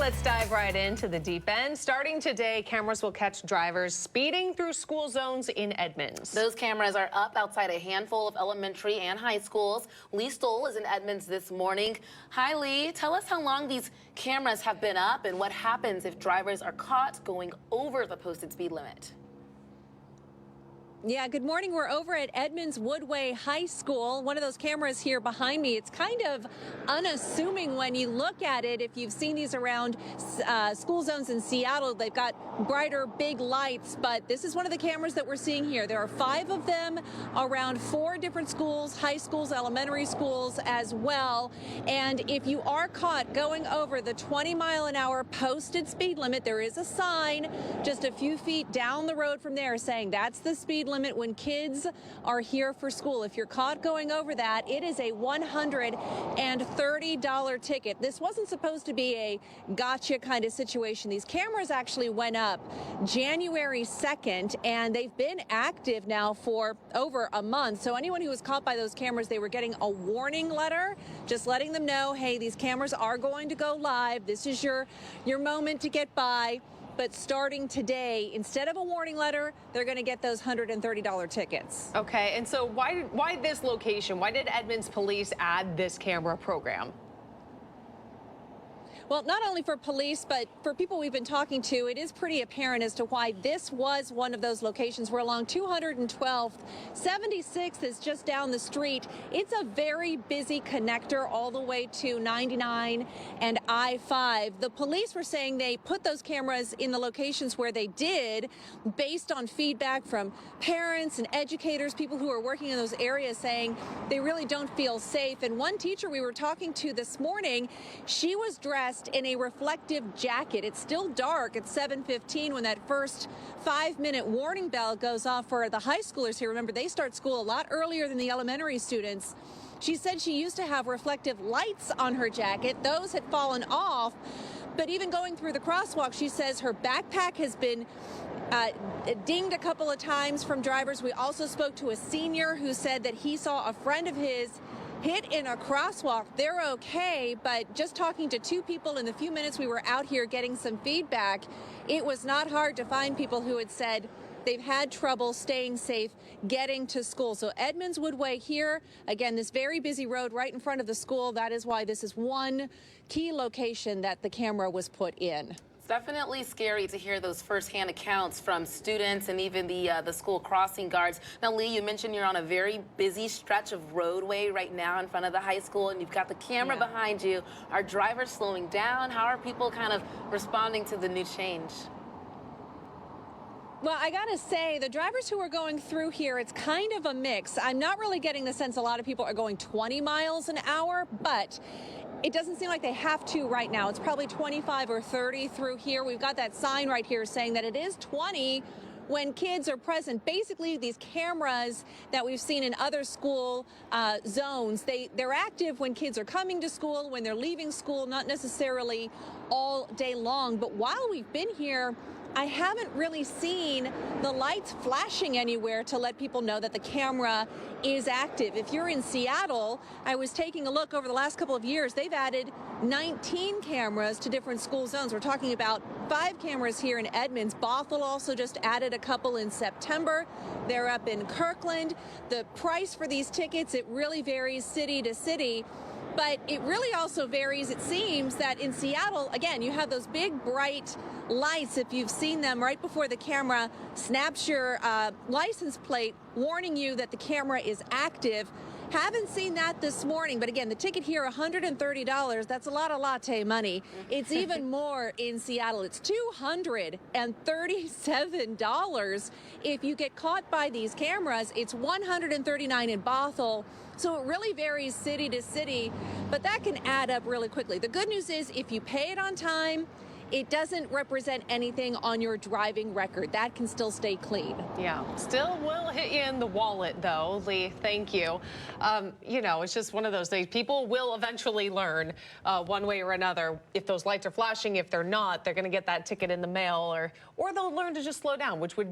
Let's dive right into the deep end. Starting today, cameras will catch drivers speeding through school zones in Edmonds. Those cameras are up outside a handful of elementary and high schools. Lee Stoll is in Edmonds this morning. Hi, Lee. Tell us how long these cameras have been up and what happens if drivers are caught going over the posted speed limit. Yeah, good morning. We're over at Edmonds Woodway High School. One of those cameras here behind me, it's kind of unassuming when you look at it. If you've seen these around school zones in Seattle, they've got brighter, big lights, but this is one of the cameras that we're seeing here. There are 5 of them around 4 different schools, high schools, elementary schools as well. And if you are caught going over the 20-mile-an-hour posted speed limit, there is a sign just a few feet down the road from there saying that's the speed limit when kids are here for school. If you're caught going over that, it is a $130 ticket. This wasn't supposed to be a gotcha kind of situation. These cameras actually went up January 2nd, and they've been active now for over a month. So anyone who was caught by those cameras, they were getting a warning letter, just letting them know, hey, these cameras are going to go live. This is your moment to get by. But starting today, instead of a warning letter, they're going to get those $130 tickets. Okay, and so why this location? Why did Edmonds Police add this camera program? Well, not only for police, but for people we've been talking to, it is pretty apparent as to why this was one of those locations. We're along 212th. 76th is just down the street. It's a very busy connector all the way to 99 and I-5. The police were saying they put those cameras in the locations where they did based on feedback from parents and educators, people who are working in those areas saying they really don't feel safe. And one teacher we were talking to this morning, she was dressed in a reflective jacket. It's still dark at 7:15 when that first 5-minute warning bell goes off for the high schoolers here. Remember, they start school a lot earlier than the elementary students. She said she used to have reflective lights on her jacket. Those had fallen off. But even going through the crosswalk, she says her backpack has been dinged a couple of times from drivers. We also spoke to a senior who said that he saw a friend of his hit in a crosswalk. They're okay, but just talking to 2 people in the few minutes we were out here getting some feedback, it was not hard to find people who had said they've had trouble staying safe getting to school. So Edmonds Woodway here, again, this very busy road right in front of the school. That is why this is one key location that the camera was put in. Definitely scary to hear those firsthand accounts from students and even the school crossing guards. Now, Lee, you mentioned you're on a very busy stretch of roadway right now in front of the high school, and you've got the camera behind you. Are drivers slowing down? How are people kind of responding to the new change? Well, I gotta say, the drivers who are going through here, it's kind of a mix. I'm not really getting the sense a lot of people are going 20 miles an hour, but it doesn't seem like they have to right now. It's probably 25 or 30 through here. We've got that sign right here saying that it is 20 when kids are present. Basically, these cameras that we've seen in other school zones, they're active when kids are coming to school, when they're leaving school, not necessarily all day long. But while we've been here, I haven't really seen the lights flashing anywhere to let people know that the camera is active. If you're in Seattle, I was taking a look over the last couple of years, they've added 19 cameras to different school zones. We're talking about 5 cameras here in Edmonds. Bothell also just added a couple in September. They're up in Kirkland. The price for these tickets, it really varies city to city. But it really also varies. It seems that in Seattle, again, you have those big, bright lights, if you've seen them, right before the camera snaps your license plate, warning you that the camera is active. Haven't seen that this morning, but again, the ticket here, $130, that's a lot of latte money. It's even more in Seattle. It's $237. If you get caught by these cameras, it's $139 in Bothell. So it really varies city to city, but that can add up really quickly. The good news is if you pay it on time, it doesn't represent anything on your driving record. That can still stay clean. Yeah, still will hit you in the wallet, though, Lee. Thank you. You know, it's just one of those things. People will eventually learn one way or another. If those lights are flashing, if they're not, they're going to get that ticket in the mail, or they'll learn to just slow down, which would be